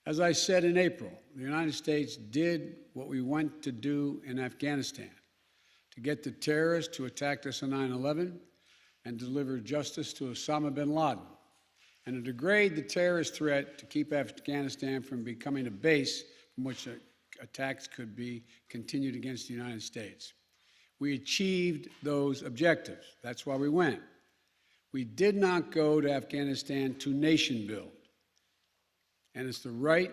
As I said in April, the United States did what we went to do in Afghanistan, to get the terrorists who attacked us on 9/11 and deliver justice to Osama Bin Laden, and to degrade the terrorist threat to keep Afghanistan from becoming a base from which attacks could be continued against the United States. We achieved those objectives. That's why we went. We did not go to Afghanistan to nation build. And it's the right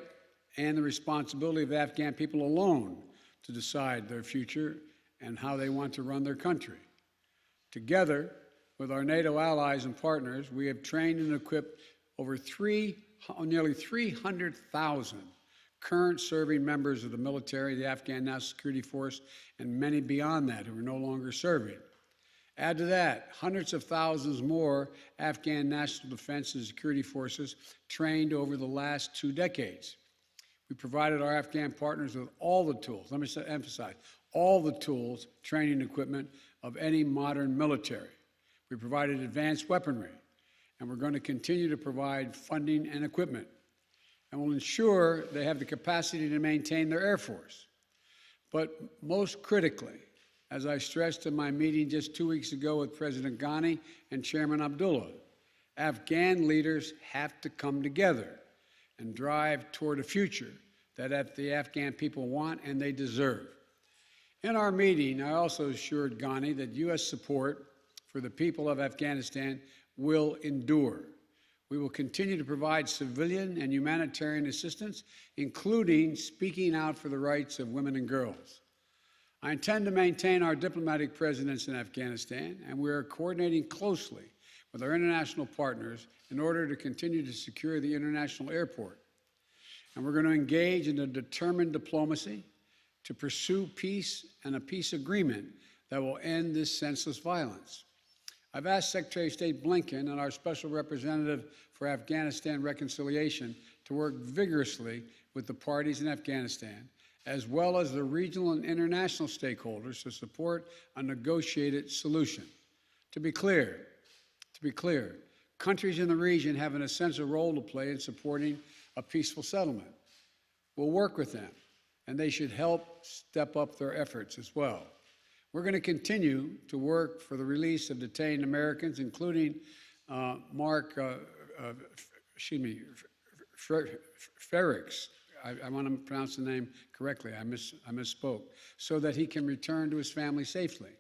and the responsibility of Afghan people alone to decide their future and how they want to run their country. Together with our NATO allies and partners, we have trained and equipped over nearly 300,000 current serving members of the military, the Afghan National Security Force, and many beyond that who are no longer serving. Add to that hundreds of thousands more Afghan national defense and security forces trained over the last 2 decades. We provided our Afghan partners with all the tools, let me emphasize, all the tools, training, equipment of any modern military. We provided advanced weaponry, and we're going to continue to provide funding and equipment, and we'll ensure they have the capacity to maintain their Air Force. But most critically, as I stressed in my meeting just 2 weeks ago with President Ghani and Chairman Abdullah, Afghan leaders have to come together and drive toward a future that the Afghan people want and they deserve. In our meeting, I also assured Ghani that U.S. support for the people of Afghanistan will endure. We will continue to provide civilian and humanitarian assistance, including speaking out for the rights of women and girls. I intend to maintain our diplomatic presence in Afghanistan, and we are coordinating closely with our international partners in order to continue to secure the international airport. And we're going to engage in a determined diplomacy to pursue peace and a peace agreement that will end this senseless violence. I've asked Secretary of State Blinken and our Special Representative for Afghanistan Reconciliation to work vigorously with the parties in Afghanistan, as well as the regional and international stakeholders to support a negotiated solution. To be clear, countries in the region have an essential role to play in supporting a peaceful settlement. We'll work with them, and they should help step up their efforts as well. We're going to continue to work for the release of detained Americans, including Ferrix. I want to pronounce the name correctly. I misspoke, so that he can return to his family safely.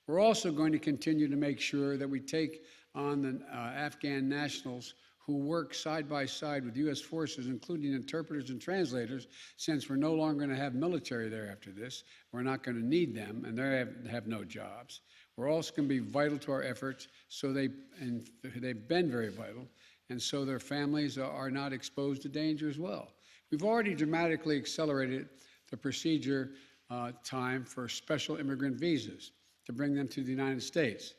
We're also going to continue to make sure that we take on the Afghan nationals who work side by side with U.S. forces, including interpreters and translators, since we're no longer going to have military there after this. We're not going to need them, and they have no jobs. We're also going to be vital to our efforts, and they've been very vital, and so their families are not exposed to danger as well. We've already dramatically accelerated the procedure time for special immigrant visas to bring them to the United States.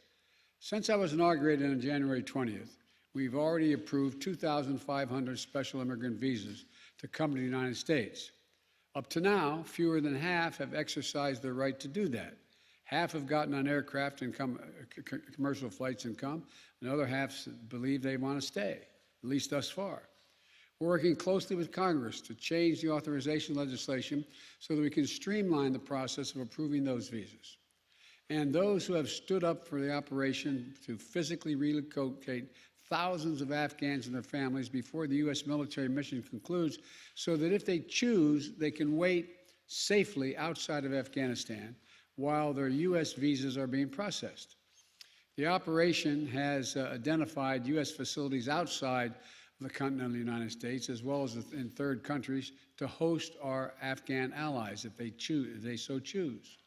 Since I was inaugurated on January 20th, we've already approved 2,500 special immigrant visas to come to the United States. Up to now, fewer than half have exercised their right to do that. Half have gotten on aircraft and commercial flights and come, and the other half believe they want to stay, at least thus far. We're working closely with Congress to change the authorization legislation so that we can streamline the process of approving those visas. And those who have stood up for the operation to physically relocate thousands of Afghans and their families before the U.S. military mission concludes, so that if they choose, they can wait safely outside of Afghanistan while their U.S. visas are being processed. The operation has identified U.S. facilities outside the continental United States, as well as in third countries, to host our Afghan allies if they so choose.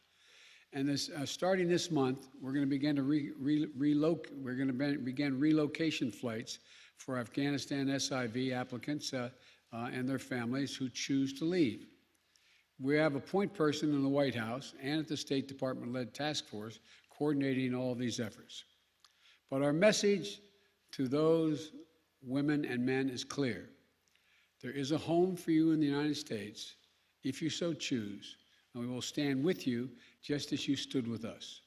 And starting this month, we're going to begin begin relocation flights for Afghanistan SIV applicants and their families who choose to leave. We have a point person in the White House and at the State Department-led task force coordinating all of these efforts. But our message to those women and men is clear. There is a home for you in the United States if you so choose, and we will stand with you just as you stood with us.